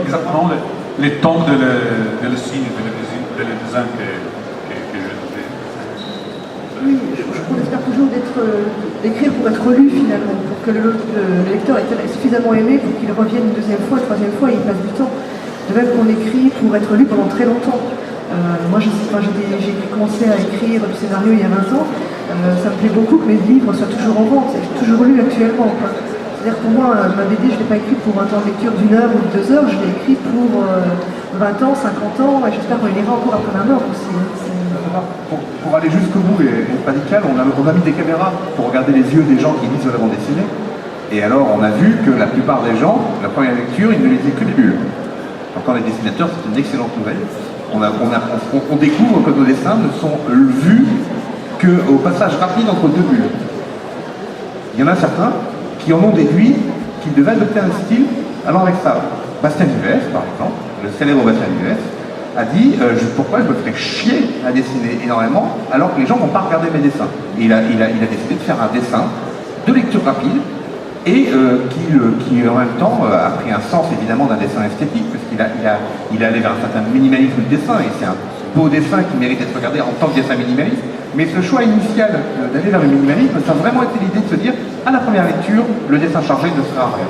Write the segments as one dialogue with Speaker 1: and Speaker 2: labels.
Speaker 1: exactement les tons de le signe, de le design que je fais.
Speaker 2: Oui, on espère toujours d'écrire pour être lu finalement, pour que le lecteur ait suffisamment aimé pour qu'il revienne une deuxième fois, une troisième fois et il passe du temps. De même qu'on écrit pour être lu pendant très longtemps. Moi, j'ai commencé à écrire du scénario il y a 20 ans. Ça me plaît beaucoup que mes livres soient toujours en vente, toujours lus actuellement. C'est-à-dire pour moi, ma BD, je ne l'ai pas écrite pour un temps de lecture d'1 heure ou de 2 heures, je l'ai écrite pour 20 ans, 50 ans, et j'espère qu'on lira encore après ma mort aussi.
Speaker 3: Pour aller jusqu'au bout et radical, on a mis des caméras pour regarder les yeux des gens qui lisent la bande dessinée. Et alors, on a vu que la plupart des gens, la première lecture, ils ne lisaient que des bulles. Donc, quand les dessinateurs, c'est une excellente nouvelle. On découvre que nos dessins ne sont vus qu'au passage rapide entre deux bulles. Il y en a certains qui en ont déduit qu'ils devaient adopter un style allant avec ça. Bastien Vives, par exemple, le célèbre Bastien Vives, a dit pourquoi je me ferais chier à dessiner énormément alors que les gens ne vont pas regarder mes dessins. Et il a décidé de faire un dessin de lecture rapide et qui en même temps a pris un sens évidemment d'un dessin esthétique parce qu'il est allé vers un certain minimalisme de dessin et c'est un beau dessin qui mérite d'être regardé en tant que dessin minimaliste. Mais ce choix initial d'aller vers le minimalisme, ça a vraiment été l'idée de se dire à la première lecture, le dessin chargé ne sera à rien.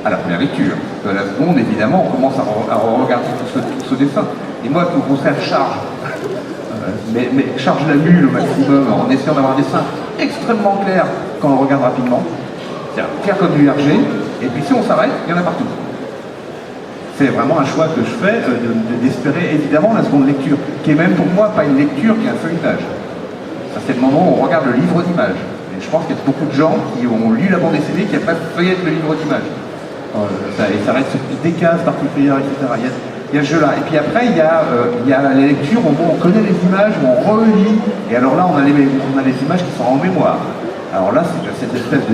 Speaker 3: À la première lecture. À la seconde, évidemment, on commence à regarder tout ce dessin. Et moi, au contraire, charge la mule au maximum en essayant d'avoir un dessin extrêmement clair quand on le regarde rapidement. C'est-à-dire clair comme du RG, et puis si on s'arrête, il y en a partout. C'est vraiment un choix que je fais d'espérer évidemment la seconde lecture, qui est même pour moi pas une lecture, qui est un feuilletage. Ça, c'est le moment où on regarde le livre d'images. Et je pense qu'il y a beaucoup de gens qui ont lu la bande dessinée qui après feuillettent le livre d'images. Et ça reste des cases particulières, etc. Il y a ce jeu-là. Et puis après, il y a les lectures où on connaît les images, où on relit. Et alors là, on a les images qui sont en mémoire. Alors là, c'est cette espèce de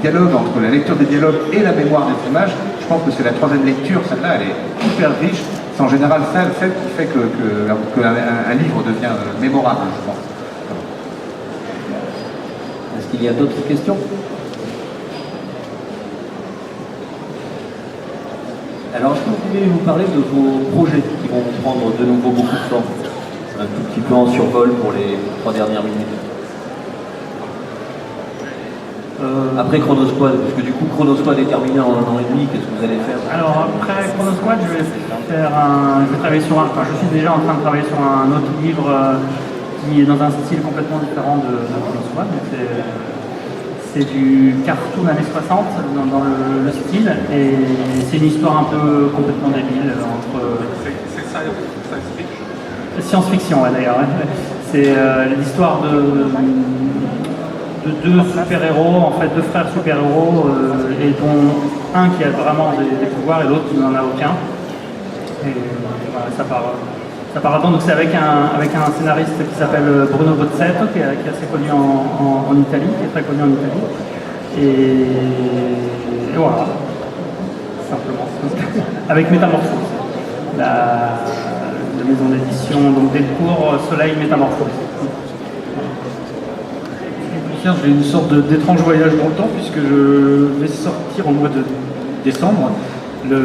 Speaker 3: dialogue entre la lecture des dialogues et la mémoire des images. Je pense que c'est la troisième lecture, celle-là, elle est hyper riche. C'est en général celle qui fait qu'un livre devient mémorable, je pense.
Speaker 4: Est-ce qu'il y a d'autres questions? Alors, est-ce que vous pouvez nous parler de vos projets qui vont prendre de nouveau beaucoup de temps? Un tout petit peu en survol pour les 3 dernières minutes. Après Chrono Squad, parce que du coup Chrono Squad est terminé en 1 an et demi, qu'est-ce que vous allez faire?
Speaker 5: Alors après Chrono Squad, je vais travailler sur je suis déjà en train de travailler sur un autre livre qui est dans un style complètement différent de Chrono Squad. C'est du cartoon années 60 dans le style, et c'est une histoire un peu complètement débile entre...
Speaker 1: C'est science-fiction.
Speaker 5: Science-fiction, ouais, d'ailleurs. Ouais. C'est l'histoire de 2 super-héros, en fait 2 frères super-héros, et dont un qui a vraiment des pouvoirs et l'autre qui n'en a aucun. Et voilà, ça part là-dedans. Donc c'est avec un scénariste qui s'appelle Bruno Bozzetto, qui est assez connu en Italie, qui est très connu en Italie. Et voilà, simplement. Avec Métamorphose, la maison d'édition, donc Delcourt, Soleil Métamorphose.
Speaker 6: J'ai une sorte d'étrange voyage dans le temps puisque je vais sortir au mois de décembre le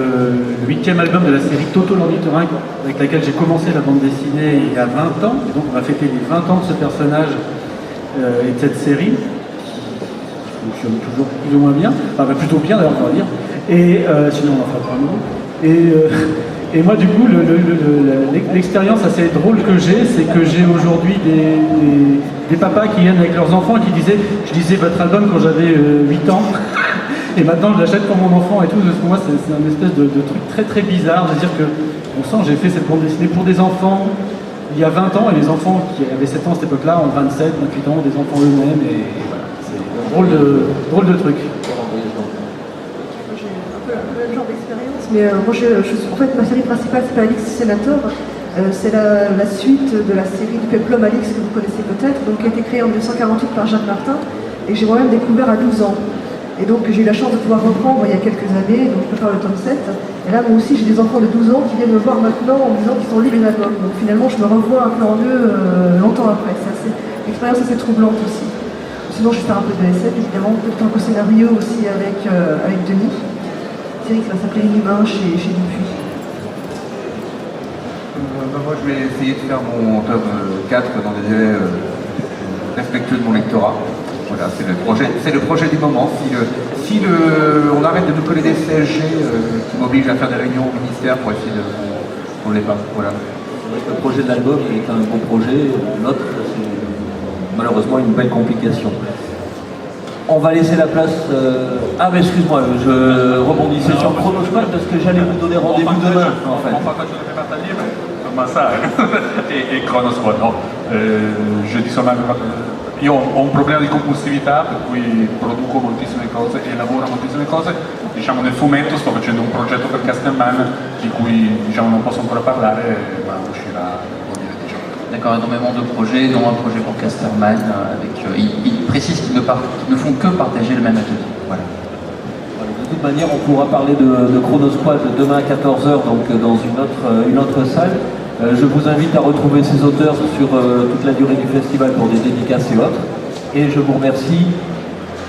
Speaker 6: 8e album de la série Toto l'ornithorynque avec laquelle j'ai commencé la bande dessinée il y a 20 ans. Et donc on va fêter les 20 ans de ce personnage et de cette série qui fonctionne toujours plus ou moins bien, enfin plutôt bien d'ailleurs on va dire, et sinon on en fera pas un nouveau. Et moi, du coup, l'expérience assez drôle que j'ai, c'est que j'ai aujourd'hui des papas qui viennent avec leurs enfants et qui disaient « Je lisais votre album quand j'avais 8 ans, et maintenant je l'achète pour mon enfant et tout. » Pour moi, c'est un espèce de truc très très bizarre de dire que, on sent, j'ai fait cette bande dessinée pour des enfants il y a 20 ans, et les enfants qui avaient 7 ans à cette époque-là ont 27, 28 ans, des enfants eux-mêmes, et voilà, c'est un drôle de truc.
Speaker 2: Mais moi, en fait, ma série principale s'appelle Alix Senator. C'est la suite de la série du Peplum Alix que vous connaissez peut-être, donc qui a été créée en 1948 par Jacques Martin, et j'ai moi-même découvert à 12 ans. Et donc j'ai eu la chance de pouvoir reprendre il y a quelques années, donc je prépare le tome 7. Et là, moi aussi, j'ai des enfants de 12 ans qui viennent me voir maintenant en me disant qu'ils ont lu les albums. Donc finalement, je me revois un peu en eux longtemps après. C'est une expérience assez troublante aussi. Sinon, je vais faire un peu de SF, évidemment, tout le temps qu'au scénario aussi avec Denis. Qui va s'appeler Inhumain chez Dupuis.
Speaker 3: Moi, je vais essayer de faire mon tome 4 dans des délais respectueux de mon lectorat. Voilà, c'est le projet du moment. On arrête de nous coller des CSG qui m'obligent à faire des réunions au ministère pour essayer de... On ne l'est pas. Voilà.
Speaker 4: C'est vrai que le projet de l'album est un bon projet, l'autre, c'est malheureusement une belle complication. On va laisser la place... Ah mais excuse-moi, je rebondissais sur Chronosquad parce que j'allais vous donner rendez-vous demain en fait.
Speaker 1: Ma sa e Chronosquad, no? Je dis solo io ho un problema di compulsività per cui produco moltissime cose e lavoro a moltissime cose. Diciamo nel fumetto sto facendo un progetto per Castellman di cui diciamo non posso ancora parlare, ma uscirà.
Speaker 7: D'accord, énormément de projets, dont un projet pour Casterman. Il précise qu'ils ne font que partager le même atelier. Voilà.
Speaker 4: De toute manière, on pourra parler de Chronosquad demain à 14h, donc dans une autre salle. Je vous invite à retrouver ces auteurs sur toute la durée du festival pour des dédicaces et autres. Et je vous remercie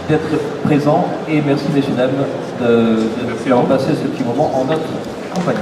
Speaker 4: d'être présents et merci messieurs dames d'avoir passé ce petit moment en notre compagnie.